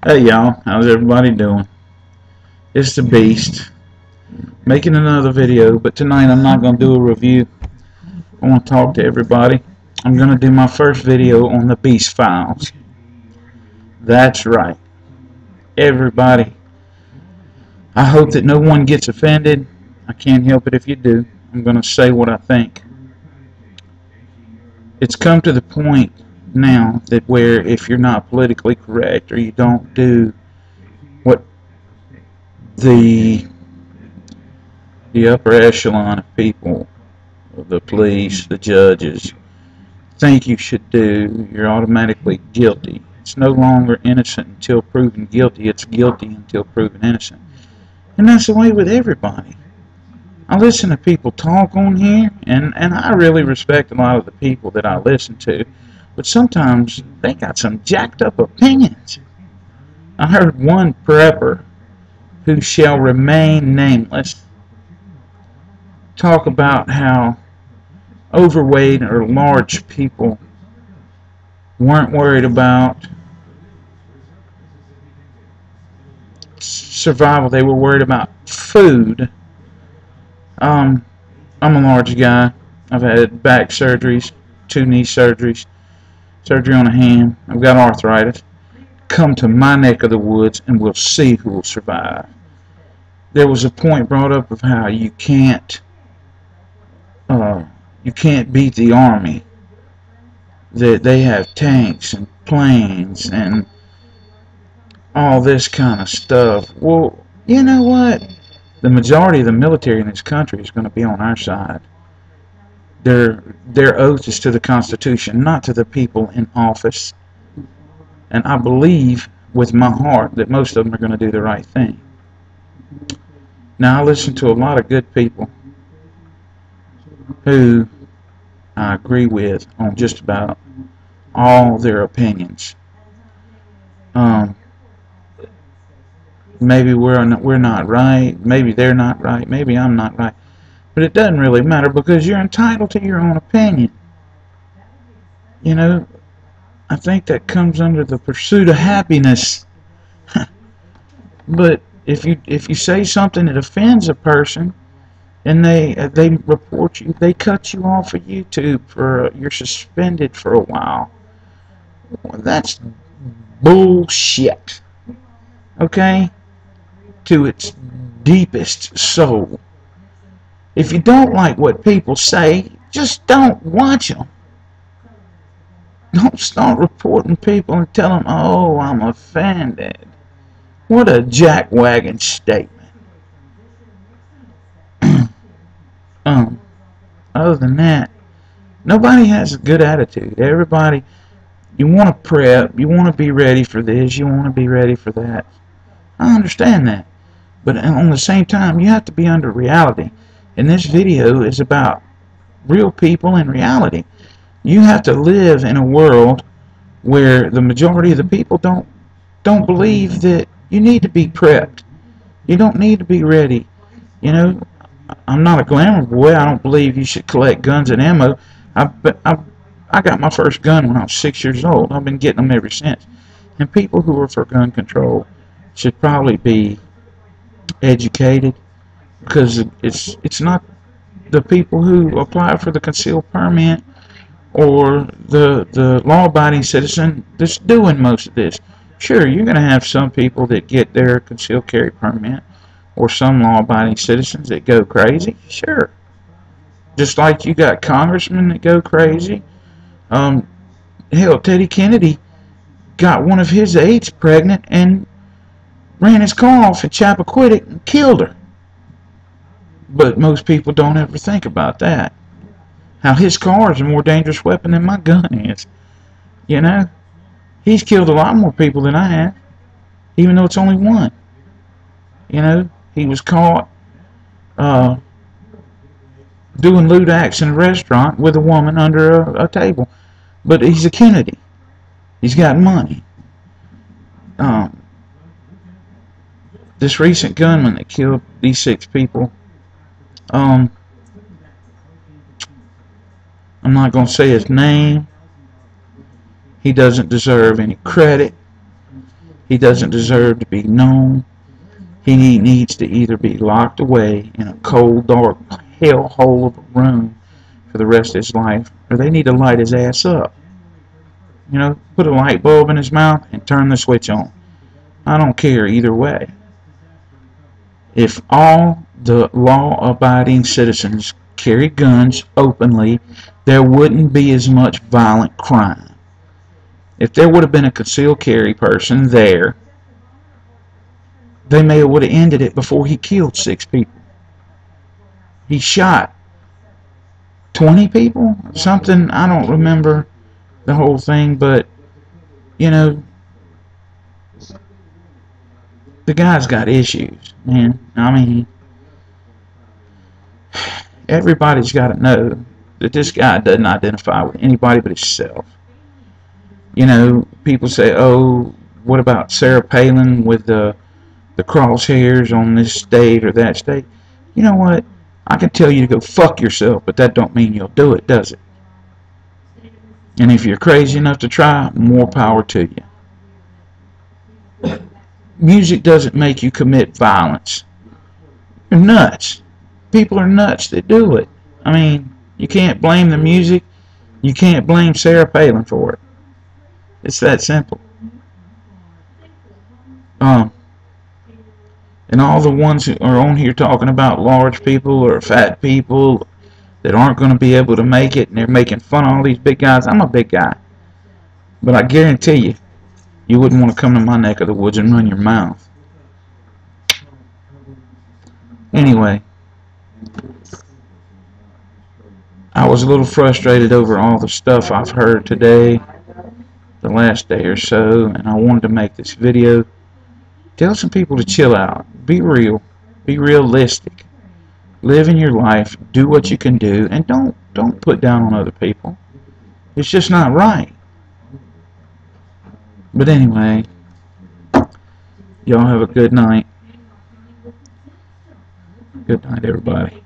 Hey y'all, how's everybody doing? It's the Beast, making another video, but tonight I'm not going to do a review. I want to talk to everybody. I'm going to do my first video on the Beast Files. That's right, everybody. I hope that no one gets offended. I can't help it if you do. I'm going to say what I think. It's come to the point now that where if you're not politically correct or you don't do what the upper echelon of people, the police, the judges, think you should do, you're automatically guilty. It's no longer innocent until proven guilty. It's guilty until proven innocent. And that's the way with everybody. I listen to people talk on here, and I really respect a lot of the people that I listen to, but sometimes they got some jacked up opinions. I heard one prepper, who shall remain nameless, talk about how overweight or large people weren't worried about survival. They were worried about food. I'm a large guy. I've had back surgeries, 2 knee surgeries, surgery on a hand. I've got arthritis. Come to my neck of the woods and we'll see who will survive. There was a point brought up of how you can't beat the army. That they have tanks and planes and all this kind of stuff. Well, you know what? The majority of the military in this country is going to be on our side. Their oath is to the Constitution, not to the people in office. And I believe with my heart that most of them are going to do the right thing. Now, I listen to a lot of good people who I agree with on just about all their opinions. Maybe we're not right. Maybe they're not right. Maybe I'm not right. But it doesn't really matter because you're entitled to your own opinion. You know, I think that comes under the pursuit of happiness. But if you say something that offends a person, and they report you, they cut you off of YouTube for you're suspended for a while. Well, that's bullshit. Okay, to its deepest soul. If you don't like what people say, just don't watch them. Don't start reporting people and tell them, "Oh, I'm offended." What a jackwagon statement. Other than that, nobody has a good attitude. Everybody, you want to prep, you want to be ready for this, you want to be ready for that. I understand that. But on the same time, you have to be under reality. And this video is about real people and reality. You have to live in a world where the majority of the people don't believe that you need to be prepped. You don't need to be ready. You know, I'm not a glamour boy. I don't believe you should collect guns and ammo. I got my first gun when I was 6 years old. I've been getting them ever since. And people who are for gun control should probably be educated, because it's not the people who apply for the concealed permit or the law-abiding citizen that's doing most of this. Sure, you're going to have some people that get their concealed carry permit, or some law-abiding citizens that go crazy. Sure, just like you got congressmen that go crazy. Hell, Teddy Kennedy got one of his aides pregnant and ran his car off at Chappaquiddick and killed her. But most people don't ever think about that. How his car is a more dangerous weapon than my gun is. You know? He's killed a lot more people than I have, even though it's only one. You know? He was caught doing lewd acts in a restaurant with a woman under a table. But he's a Kennedy. He's got money. This recent gunman that killed these 6 people, I'm not going to say his name. He doesn't deserve any credit. He doesn't deserve to be known. He needs to either be locked away in a cold, dark hellhole of a room for the rest of his life, or they need to light his ass up. You know, put a light bulb in his mouth and turn the switch on. I don't care either way. If all the law-abiding citizens carried guns openly, there wouldn't be as much violent crime. If there would have been a concealed carry person there, they may have would have ended it before he killed 6 people. He shot 20 people? Something, I don't remember the whole thing, but, you know, the guy's got issues, man. I mean, everybody's got to know that this guy doesn't identify with anybody but himself. You know, people say, oh, what about Sarah Palin with the crosshairs on this state or that state? You know what? I can tell you to go fuck yourself, but that don't mean you'll do it, does it? And if you're crazy enough to try, more power to you. Music doesn't make you commit violence. You're nuts. People are nuts that do it. I mean, you can't blame the music. You can't blame Sarah Palin for it. It's that simple. And all the ones who are on here talking about large people or fat people that aren't going to be able to make it, and they're making fun of all these big guys. I'm a big guy. But I guarantee you, you wouldn't want to come to my neck of the woods and run your mouth. Anyway, I was a little frustrated over all the stuff I've heard today, the last day or so, and I wanted to make this video. Tell some people to chill out. Be real. Be realistic. Live in your life. Do what you can do, and don't put down on other people. It's just not right. But anyway, y'all have a good night. Good night, everybody.